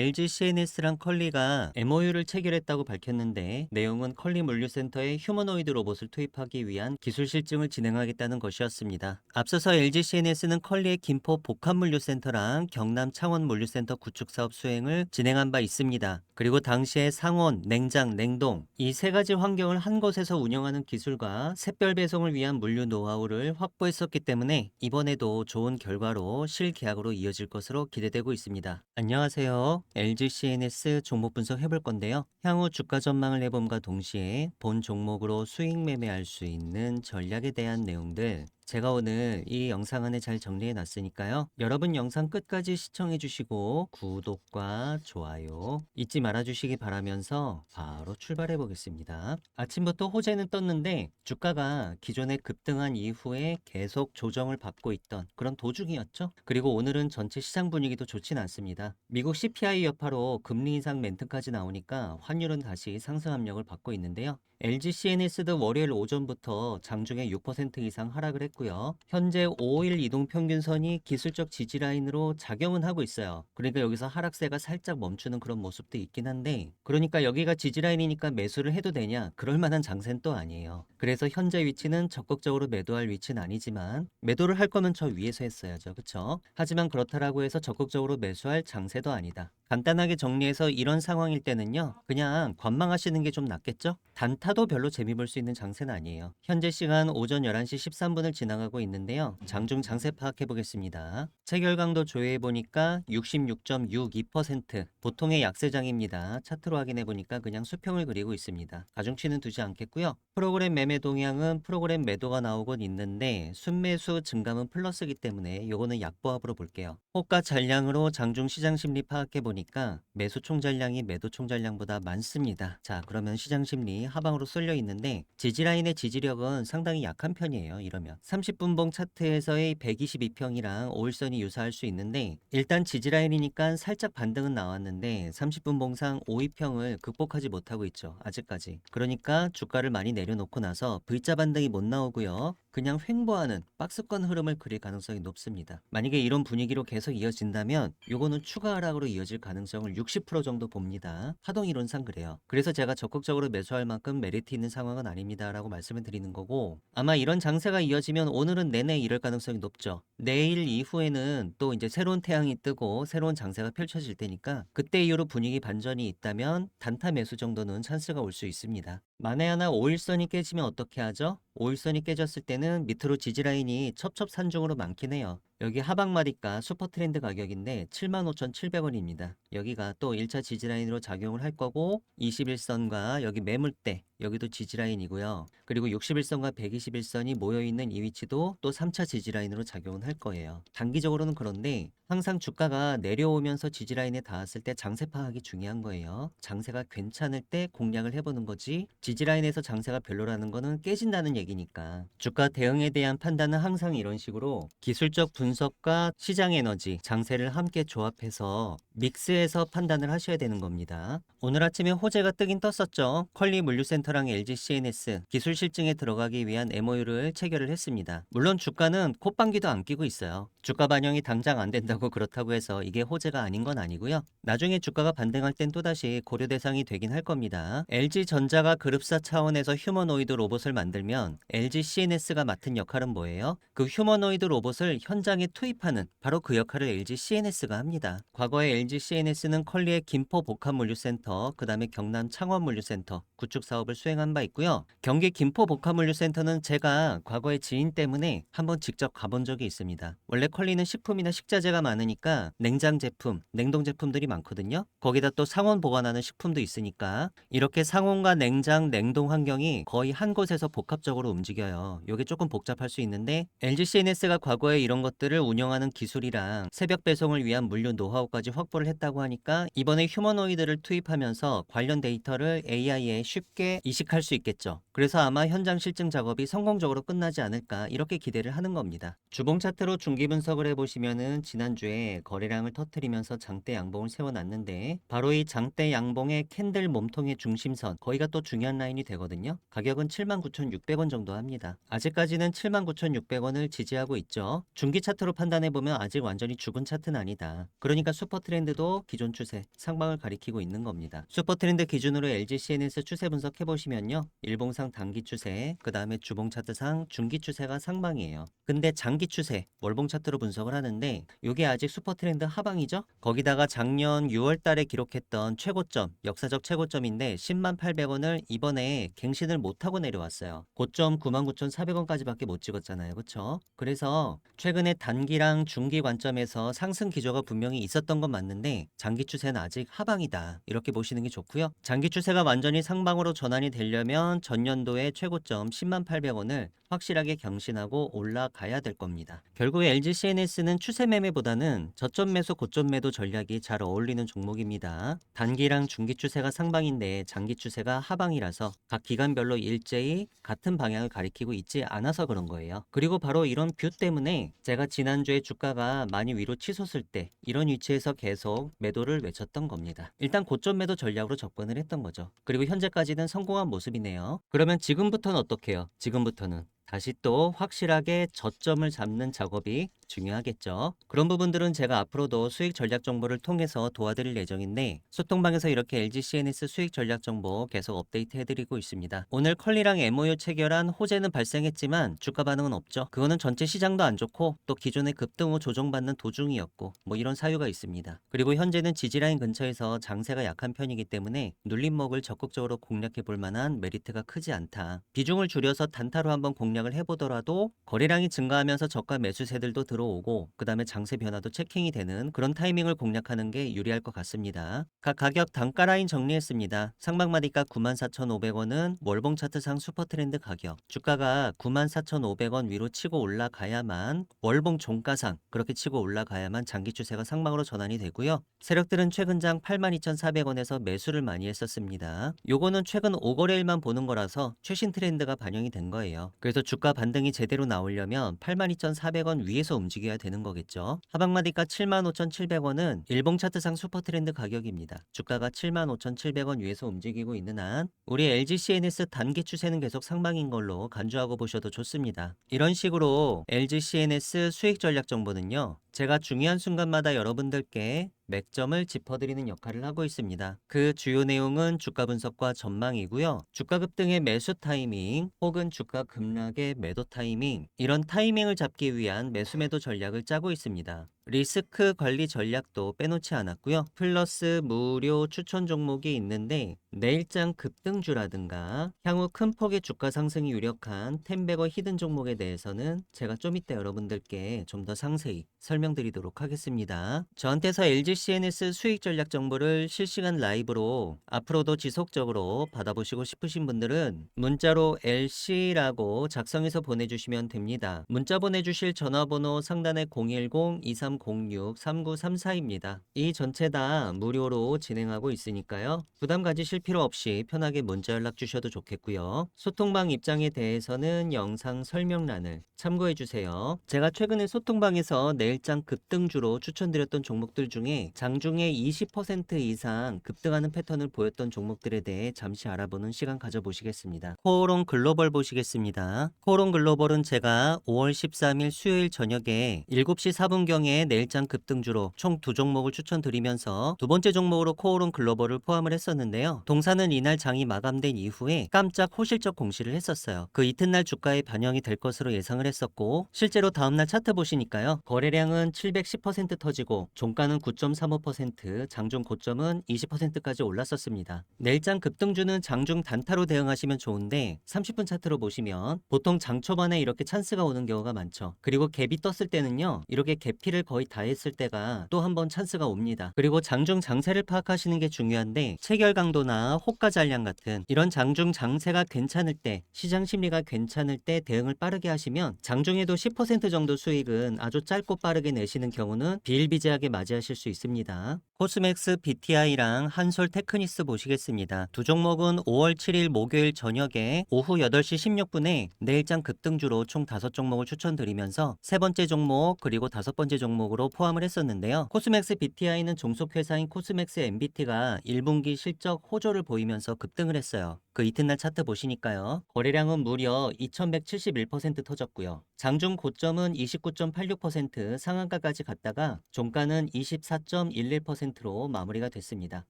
LG CNS랑 컬리가 MOU를 체결했다고 밝혔는데 내용은 컬리 물류센터에 휴머노이드 로봇을 투입하기 위한 기술 실증을 진행하겠다는 것이었습니다. 앞서서 LG CNS는 컬리의 김포 복합물류센터랑 경남 창원 물류센터 구축 사업 수행을 진행한 바 있습니다. 그리고 당시에 상온, 냉장, 냉동 이 세 가지 환경을 한 곳에서 운영하는 기술과 샛별 배송을 위한 물류 노하우를 확보했었기 때문에 이번에도 좋은 결과로 실계약으로 이어질 것으로 기대되고 있습니다. 안녕하세요. LG CNS 종목 분석해볼 건데요. 향후 주가 전망을 해봄과 동시에 본 종목으로 수익 매매할 수 있는 전략에 대한 내용들 제가 오늘 이 영상 안에 잘 정리해 놨으니까요. 여러분 영상 끝까지 시청해 주시고 구독과 좋아요 잊지 말아 주시기 바라면서 바로 출발해 보겠습니다. 아침부터 호재는 떴는데 주가가 기존에 급등한 이후에 계속 조정을 받고 있던 그런 도중이었죠. 그리고 오늘은 전체 시장 분위기도 좋진 않습니다. 미국 CPI 여파로 금리 인상 멘트까지 나오니까 환율은 다시 상승 압력을 받고 있는데요. LG CNS도 월요일 오전부터 장중에 6% 이상 하락을 했고요. 현재 5일 이동 평균선이 기술적 지지 라인으로 작용은 하고 있어요. 그러니까 여기서 하락세가 살짝 멈추는 그런 모습도 있긴 한데, 그러니까 여기가 지지 라인이니까 매수를 해도 되냐? 그럴 만한 장세는 또 아니에요. 그래서 현재 위치는 적극적으로 매도할 위치는 아니지만 매도를 할 거면 저 위에서 했어야죠. 그쵸? 하지만 그렇다라고 해서 적극적으로 매수할 장세도 아니다. 간단하게 정리해서 이런 상황일 때는요, 그냥 관망하시는 게 좀 낫겠죠? 단타도 별로 재미 볼 수 있는 장세는 아니에요. 현재 시간 오전 11시 13분을 지나가고 있는데요. 장중 장세 파악해 보겠습니다. 체결 강도 조회해 보니까 66.62%, 보통의 약세장입니다. 차트로 확인해 보니까 그냥 수평을 그리고 있습니다. 가중치는 두지 않겠고요. 프로그램 매매 동향은 프로그램 매도가 나오곤 있는데 순매수 증감은 플러스이기 때문에 요거는 약보합으로 볼게요. 호가 잔량으로 장중 시장 심리 파악해 보니까 매수 총잔량이 매도 총잔량보다 많습니다. 자, 그러면 시장 심리 하방으로 쏠려 있는데 지지라인의 지지력은 상당히 약한 편이에요. 이러면 30분봉 차트에서의 122평이랑 5일선이 유사할 수 있는데 일단 지지라인이니까 살짝 반등은 나왔는데 30분봉상 5위평을 극복하지 못하고 있죠. 아직까지. 그러니까 주가를 많이 내려놓고 나서 V자 반등이 못 나오고요. 그냥 횡보하는 박스권 흐름을 그릴 가능성이 높습니다. 만약에 이런 분위기로 계속 이어진다면 요거는 추가 하락으로 이어질 가능성을 60% 정도 봅니다. 파동 이론상 그래요. 그래서 제가 적극적으로 매수할 만큼 메리트 있는 상황은 아닙니다 라고 말씀을 드리는 거고, 아마 이런 장세가 이어지면 오늘은 내내 이럴 가능성이 높죠. 내일 이후에는 또 이제 새로운 태양이 뜨고 새로운 장세가 펼쳐질 테니까 그때 이후로 분위기 반전이 있다면 단타 매수 정도는 찬스가 올 수 있습니다. 만에 하나 5일선이 깨지면 어떻게 하죠? 5일선이 깨졌을 때는 밑으로 지지라인이 첩첩산중으로 많긴 해요. 여기 하방마디가 슈퍼트렌드 가격인데 75,700원입니다. 여기가 또 1차 지지라인으로 작용을 할 거고 21선과 여기 매물대 여기도 지지라인이고요. 그리고 61선과 121선이 모여있는 이 위치도 또 3차 지지라인으로 작용을 할 거예요. 단기적으로는 그런데 항상 주가가 내려오면서 지지라인에 닿았을 때 장세 파악이 중요한 거예요. 장세가 괜찮을 때 공략을 해보는 거지 지지라인에서 장세가 별로라는 거는 깨진다는 얘기니까 주가 대응에 대한 판단은 항상 이런 식으로 기술적 분석과 시장 에너지, 장세를 함께 조합해서 믹스해서 판단을 하셔야 되는 겁니다. 오늘 아침에 호재가 뜨긴 떴었죠. 컬리 물류센터랑 LG CNS 기술 실증에 들어가기 위한 MOU를 체결을 했습니다. 물론 주가는 콧방귀도 안 끼고 있어요. 주가 반영이 당장 안 된다고 그렇다고 해서 이게 호재가 아닌 건 아니고요. 나중에 주가가 반등할 땐 또다시 고려 대상이 되긴 할 겁니다. LG전자가 그룹사 차원에서 휴머노이드 로봇을 만들면 LG CNS가 맡은 역할은 뭐예요? 그 휴머노이드 로봇을 현장에 투입하는 바로 그 역할을 LG CNS가 합니다. 과거에 LG CNS는 컬리의 김포 복합물류센터, 그 다음에 경남 창원물류센터 구축 사업을 수행한 바 있고요. 경기 김포 복합물류센터는 제가 과거에 지인 때문에 한번 직접 가본 적이 있습니다. 원래 컬리는 식품이나 식자재가 많으니까 냉장 제품, 냉동 제품들이 많거든요. 거기다 또 상온 보관하는 식품도 있으니까 이렇게 상온과 냉장, 냉동 환경이 거의 한 곳에서 복합적으로 움직여요. 이게 조금 복잡할 수 있는데 LG CNS가 과거에 이런 것들을 운영하는 기술이랑 새벽 배송을 위한 물류 노하우까지 확보를 했다고 하니까 이번에 휴머노이드를 투입하면서 관련 데이터를 AI에 쉽게 이식할 수 있겠죠. 그래서 아마 현장 실증 작업이 성공적으로 끝나지 않을까 이렇게 기대를 하는 겁니다. 주봉 차트로 중기 분석을 해보시면은 지난주에 거래량을 터트리면서 장대 양봉을 세워놨는데 바로 이 장대 양봉의 캔들 몸통의 중심선 거기가 또 중요한 라인이 되거든요. 가격은 79,600원 정도 합니다. 아직까지는 79,600원을 지지하고 있죠. 중기 차트로 판단해보면 아직 완전히 죽은 차트는 아니다. 그러니까 슈퍼트렌드 슈퍼트렌드도 기존 추세, 상방을 가리키고 있는 겁니다. 슈퍼트렌드 기준으로 LG CNS 추세 분석해보시면요. 일봉상 단기 추세, 그 다음에 주봉 차트상 중기 추세가 상방이에요. 근데 장기 추세, 월봉 차트로 분석을 하는데 이게 아직 슈퍼트렌드 하방이죠? 거기다가 작년 6월 달에 기록했던 최고점, 역사적 최고점인데 10만 800원을 이번에 갱신을 못하고 내려왔어요. 고점 99,400원까지밖에 못 찍었잖아요. 그쵸? 그래서 최근에 단기랑 중기 관점에서 상승 기조가 분명히 있었던 건 맞는데 장기 추세는 아직 하방이다. 이렇게 보시는 게 좋고요. 장기 추세가 완전히 상방으로 전환이 되려면 전년도의 최고점 10만 800원을 확실하게 경신하고 올라가야 될 겁니다. 결국 LG CNS는 추세 매매보다는 저점 매수 고점 매도 전략이 잘 어울리는 종목입니다. 단기랑 중기 추세가 상방인데 장기 추세가 하방이라서 각 기간별로 일제히 같은 방향을 가리키고 있지 않아서 그런 거예요. 그리고 바로 이런 뷰 때문에 제가 지난주에 주가가 많이 위로 치솟을 때 이런 위치에서 계속 매도를 외쳤던 겁니다. 일단 고점 매도 전략으로 접근을 했던 거죠. 그리고 현재까지는 성공한 모습이네요. 그러면 지금부터는 어떻게요? 지금부터는 다시 또 확실하게 저점을 잡는 작업이 중요하겠죠. 그런 부분들은 제가 앞으로도 수익 전략 정보를 통해서 도와드릴 예정인데 소통방에서 이렇게 LG CNS 수익 전략 정보 계속 업데이트 해드리고 있습니다. 오늘 컬리랑 MOU 체결한 호재는 발생했지만 주가 반응은 없죠. 그거는 전체 시장도 안 좋고 또 기존의 급등 후 조정받는 도중이었고 뭐 이런 사유가 있습니다. 그리고 현재는 지지라인 근처에서 장세가 약한 편이기 때문에 눌림목을 적극적으로 공략해 볼 만한 메리트가 크지 않다. 비중을 줄여서 단타로 한번 공략을 해보더라도 거래량이 증가하면서 저가 매수세들도 들어오고 그 다음에 장세 변화도 체킹이 되는 그런 타이밍을 공략하는 게 유리할 것 같습니다. 각 가격 단가 라인 정리했습니다. 상방마디가 94,500원은 월봉 차트상 슈퍼트렌드 가격, 주가가 94,500원 위로 치고 올라가야만 월봉 종가상 그렇게 치고 올라가야만 장기 추세가 상방으로 전환이 되고요. 세력들은 최근장 82,400원에서 매수를 많이 했었습니다. 요거는 최근 5거래일만 보는 거라서 최신 트렌드가 반영이 된 거예요. 그래서 주가 반등이 제대로 나오려면 82,400원 위에서 움직여야 되는 거겠죠. 하방마디가 75,700원은 일봉 차트상 슈퍼트렌드 가격입니다. 주가가 75,700원 위에서 움직이고 있는 한 우리 LG CNS 단기 추세는 계속 상방인 걸로 간주하고 보셔도 좋습니다. 이런 식으로 LG CNS 수익 전략 정보는요. 제가 중요한 순간마다 여러분들께 맥점을 짚어드리는 역할을 하고 있습니다. 그 주요 내용은 주가 분석과 전망이고요. 주가 급등의 매수 타이밍 혹은 주가 급락의 매도 타이밍 이런 타이밍을 잡기 위한 매수 매도 전략을 짜고 있습니다. 리스크 관리 전략도 빼놓지 않았고요. 플러스 무료 추천 종목이 있는데 내일장 급등주라든가 향후 큰 폭의 주가 상승이 유력한 텐베거 히든 종목에 대해서는 제가 좀 이따 여러분들께 좀 더 상세히 설명드리도록 하겠습니다. 저한테서 LG CNS 수익 전략 정보를 실시간 라이브로 앞으로도 지속적으로 받아보시고 싶으신 분들은 문자로 LC라고 작성해서 보내주시면 됩니다. 문자 보내주실 전화번호 상단에 010-2306-3934입니다. 이 전체 다 무료로 진행하고 있으니까요. 부담 가지실 필요 없이 편하게 문자 연락 주셔도 좋겠고요. 소통방 입장에 대해서는 영상 설명란을 참고해주세요. 제가 최근에 소통방에서 내일장 급등주로 추천드렸던 종목들 중에 장중에 20% 이상 급등하는 패턴을 보였던 종목들에 대해 잠시 알아보는 시간 가져보시겠습니다. 코오롱 글로벌 보시겠습니다. 코오롱 글로벌은 제가 5월 13일 수요일 저녁에 7시 4분경에 내일장 급등주로 총 2종목을 추천드리면서 두 번째 종목으로 코오롱 글로벌을 포함을 했었는데요. 동사는 이날 장이 마감된 이후에 깜짝 호실적 공시를 했었어요. 그 이튿날 주가에 반영이 될 것으로 예상을 했었고 실제로 다음날 차트 보시니까요. 거래량은 710% 터지고 종가는 9.35%, 장중 고점은 20%까지 올랐었습니다. 내일장 급등주는 장중 단타로 대응하시면 좋은데 30분 차트로 보시면 보통 장 초반에 이렇게 찬스가 오는 경우가 많죠. 그리고 갭이 떴을 때는요. 이렇게 갭필을 거의 다 했을 때가 또 한 번 찬스가 옵니다. 그리고 장중 장세를 파악하시는 게 중요한데 체결 강도나 호가 잔량 같은 이런 장중 장세가 괜찮을 때 시장 심리가 괜찮을 때 대응을 빠르게 하시면 장중에도 10% 정도 수익은 아주 짧고 빠르게 내시는 경우는 비일비재하게 맞이하실 수 있습니다. 코스맥스 BTI랑 한솔 테크니스 보시겠습니다. 두 종목은 5월 7일 목요일 저녁에 오후 8시 16분에 내일장 급등주로 총 5종목을 추천드리면서 세 번째 종목 그리고 다섯 번째 종목으로 포함을 했었는데요. 코스맥스 BTI는 종속회사인 코스맥스 MBT가 1분기 실적 호조를 보이면서 급등을 했어요. 그 이튿날 차트 보시니까요. 거래량은 무려 2171% 터졌고요. 장중 고점은 29.86% 상한가까지 갔다가 종가는 24.11%로 마무리가 됐습니다.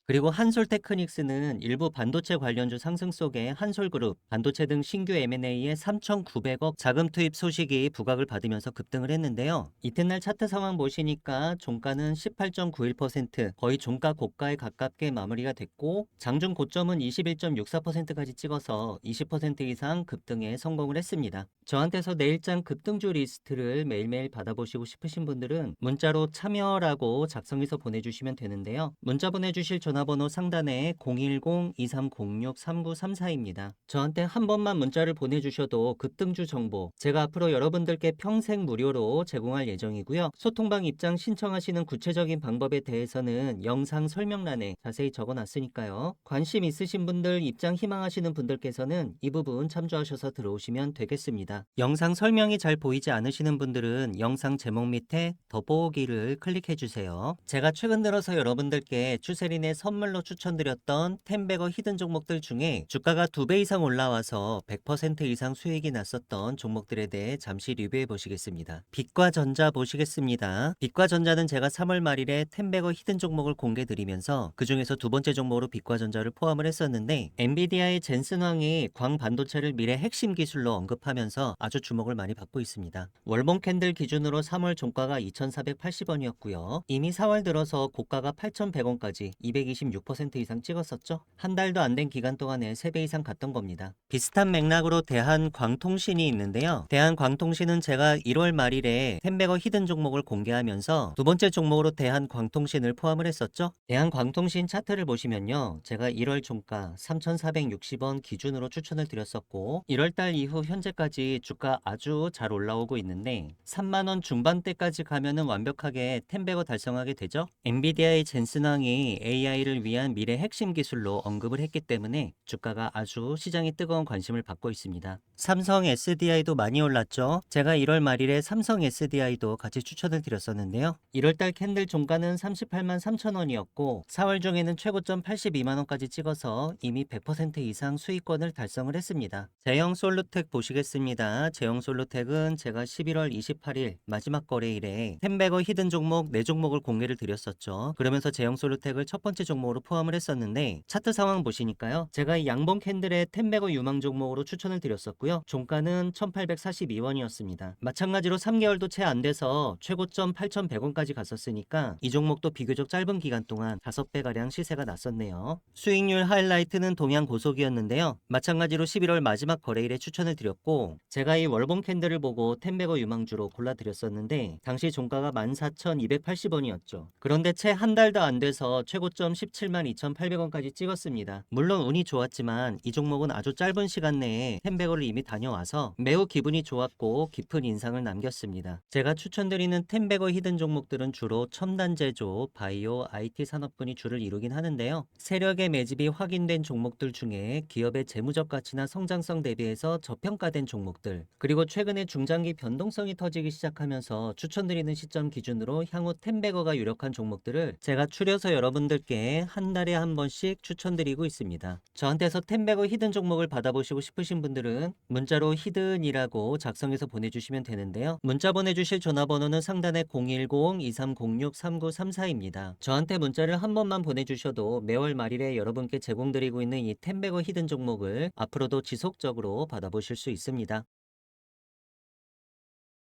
그리고 한솔테크닉스는 일부 반도체 관련주 상승 속에 한솔그룹, 반도체 등 신규 M&A에 3,900억 자금 투입 소식이 부각을 받으면서 급등을 했는데요. 이튿날 차트 상황 보시니까 종가는 18.91%, 거의 종가 고가에 가깝게 마무리가 됐고 장중 고점은 21.64%까지 찍어서 20% 이상 급등에 성공을 했습니다. 저한테서 내일장 급등주 리스트를 매일매일 받아보시고 싶으신 분들은 문자로 참여라고 작성해서 보내주시면 되는데요. 문자 보내주실 전화번호 상단에 010-2306-3934입니다. 저한테 한 번만 문자를 보내주셔도 급등주 정보 제가 앞으로 여러분들께 평생 무료로 제공할 예정이고요. 소통방 입장 신청하시는 구체적인 방법에 대해서는 영상 설명란에 자세히 적어놨으니까요. 관심 있으신 분들, 입장 희망하시는 분들께서는 이 부분 참조하셔서 들어오시면 되겠습니다. 영상 설명이 잘 보이지 않으시는 분들은 영상 제목 밑에 더보기를 클릭해 주세요. 제가 최근 들어서 여러분들께 추세린의 선물로 추천드렸던 텐베거 히든 종목들 중에 주가가 2배 이상 올라와서 100% 이상 수익이 났었던 종목들에 대해 잠시 리뷰해 보시겠습니다. 빛과 전자 보시겠습니다. 빛과 전자는 제가 3월 말일에 텐베거 히든 종목을 공개 드리면서 그 중에서 두 번째 종목으로 빛과 전자를 포함을 했었는데 엔비디아의 젠슨 황이 광 반도체를 미래 핵심 기술로 언급하면서 아주 주목을 많이 받고 있습니다. 월봉 캔들 기준으로 3월 종가가 2,480원이었고요. 이미 4월 들어서 고가가 8,100원까지 226% 이상 찍었었죠. 한 달도 안 된 기간 동안에 3배 이상 갔던 겁니다. 비슷한 맥락으로 대한광통신이 있는데요. 대한광통신은 제가 1월 말일에 텐베거 히든 종목을 공개하면서 두 번째 종목으로 대한광통신을 포함을 했었죠. 대한광통신 차트를 보시면요. 제가 1월 종가 3,460원 기준으로 추천을 드렸었고 1월달 이후 현재까지 주가 아주 잘 올라오고 있는데 3만원 중반대까지 가면은 완벽하게 텐베거 달성하게 되죠. 엔비디아의 젠슨 황이 AI를 위한 미래 핵심 기술로 언급을 했기 때문에 주가가 아주 시장이 뜨거운 관심을 받고 있습니다. 삼성 SDI도 많이 올랐죠. 제가 1월 말일에 삼성 SDI도 같이 추천을 드렸었는데요. 1월달 캔들 종가는 38만 3천원이었고 4월 중에는 최고점 82만원까지 찍어서 이미 100% 이상 수익권을 달성을 했습니다. 제형 솔루텍 보시겠습니다. 제형 솔루텍은 제가 11월 28일 마지막 거래일에 텐베거 히든 종목 4종목을 공개를 드렸었죠. 그러면서 제형 솔루텍을 첫 번째 종목으로 포함을 했었는데 차트 상황 보시니까요. 제가 이 양봉 캔들의 텐베거 유망 종목으로 추천을 드렸었고요. 종가는 1842원이었습니다. 마찬가지로 3개월도 채 안 돼서 최고점 8100원까지 갔었으니까 이 종목도 비교적 짧은 기간 동안 5배가량 시세가 났었네요. 수익률 하이라이트는 동양 고속이었는데요. 마찬가지로 11월 마지막 거래일에 추천을 드렸고 제가 이 월봉 캔들을 보고 텐베거 유망주로 골라드렸었는데 당시 종가가 14,280원이었죠. 그런데 채 한 달도 안 돼서 최고점 17만 2,800원까지 찍었습니다. 물론 운이 좋았지만 이 종목은 아주 짧은 시간 내에 텐베거를 이미 다녀와서 매우 기분이 좋았고 깊은 인상을 남겼습니다. 제가 추천드리는 텐베거 히든 종목들은 주로 첨단 제조, 바이오, IT 산업군이 주를 이루긴 하는데요. 세력의 매집이 확인된 종목들 중에 기업의 재무적 가치나 성장성 대비해서 저평가된 종목들, 그리고 최근에 중장기 변동성이 터지기 시작하면서 추천드리는 시점 기준으로 향후 텐베거가 유력한 종목들을 제가 추려서 여러분들께 한 달에 한 번씩 추천드리고 있습니다. 저한테서 텐베거 히든 종목을 받아보시고 싶으신 분들은 문자로 히든이라고 작성해서 보내주시면 되는데요. 문자 보내주실 전화번호는 상단에 010-2306-3934입니다. 저한테 문자를 한 번만 보내주셔도 매월 말일에 여러분께 제공드리고 있는 이 텐베거 히든 종목을 앞으로도 지속적으로 받아보실 수 있습니다.